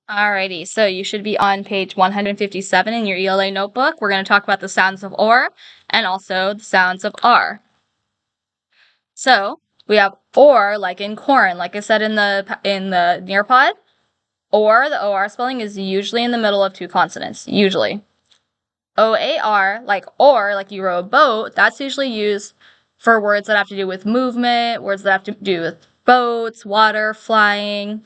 Alrighty, so you should be on page 157 in your ELA notebook. We're going to talk about the sounds of OR and also the sounds of R. So we have OR like in corn, like I said in the Nearpod. OR, the OR spelling is usually in the middle of two consonants, usually. OAR, like or, like you row a boat, that's usually used for words that have to do with movement, words that have to do with boats, water, flying.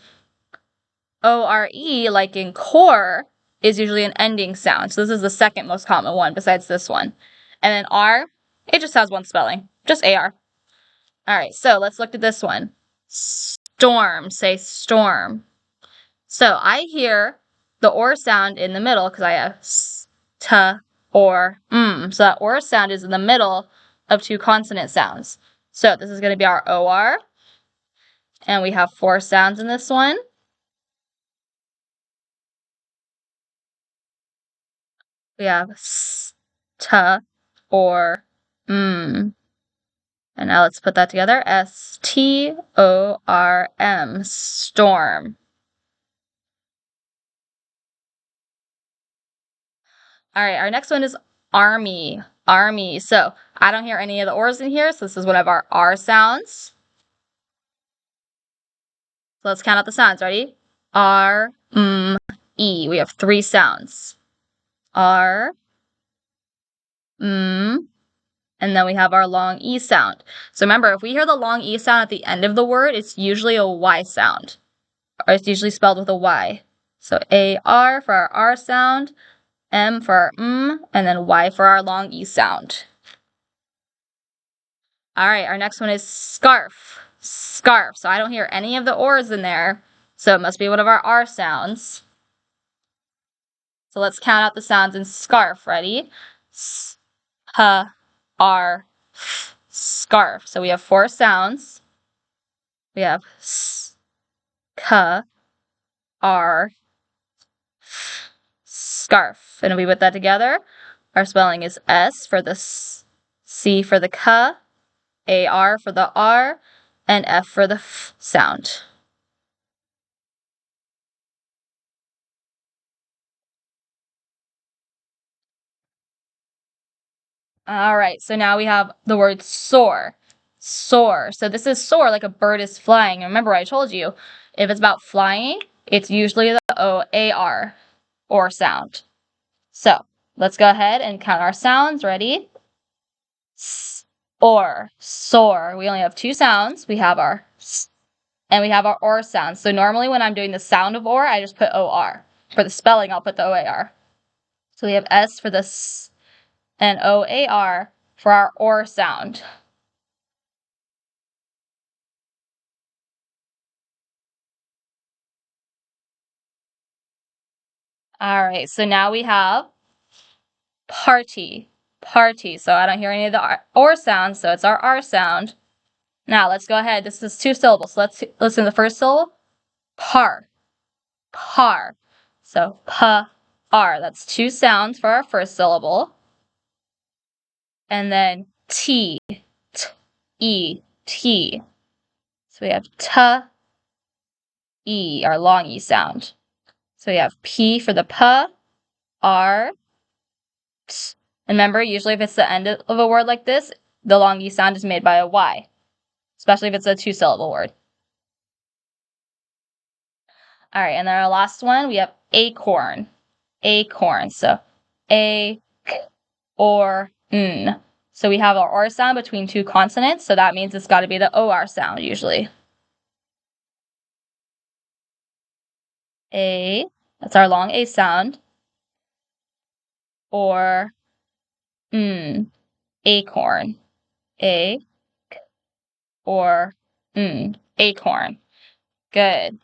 ORE, like in core, is usually an ending sound. So this is the second most common one besides this one. And then R, it just has one spelling, just AR. All right, so let's look at this one. Storm, say storm. So I hear the OR sound in the middle because I have S, T, or M. So that OR sound is in the middle of two consonant sounds. So this is going to be our OR. And we have 4 sounds in this one. We have S, T, or M. And now let's put that together. S-T-O-R-M, storm. All right, our next one is army. Army. So I don't hear any of the R's in here, so this is one of our R sounds. So let's count out the sounds. Ready? R, M, E. We have 3 sounds. R, M, and then we have our long E sound. So remember, if we hear the long E sound at the end of the word, it's usually a Y sound, or it's usually spelled with a Y. So A-R for our R sound, M for our M, and then Y for our long E sound. All right, our next one is scarf. Scarf. So I don't hear any of the R's in there, so it must be one of our R sounds. So let's count out the sounds in scarf. Ready? S, H, R, F, scarf. So we have 4 sounds. We have S, K, R, F, scarf. And if we put that together, our spelling is S for the S, C for the K, A-R for the R, and F for the F sound. All right, so now we have the word soar. Soar. So this is soar, like a bird is flying. Remember, I told you, if it's about flying, it's usually the O-A-R, or sound. So let's go ahead and count our sounds. Ready? S, or, soar. We only have 2 sounds. We have our S, and we have our or sound. So normally when I'm doing the sound of or, I just put O-R. For the spelling, I'll put the O-A-R. So we have S for the S, and O-A-R for our or sound. All right, so now we have party. Party. So I don't hear any of the or sounds, so it's our R sound. Now let's go ahead. This is 2 syllables. So let's listen to the first syllable. Par. Par. So P-R. That's 2 sounds for our first syllable. And then T. T-E. T. So we have T-E, our long E sound. So we have P for the P, R, T. And remember, usually if it's the end of a word like this, the long E sound is made by a Y, especially if it's a 2-syllable word. All right, and then our last one, we have acorn. Acorn. So A, K, or N. So we have our R sound between 2 consonants, so that means it's got to be the OR sound usually. A, that's our long A sound. Or N, acorn. A, K, or N, acorn. Good.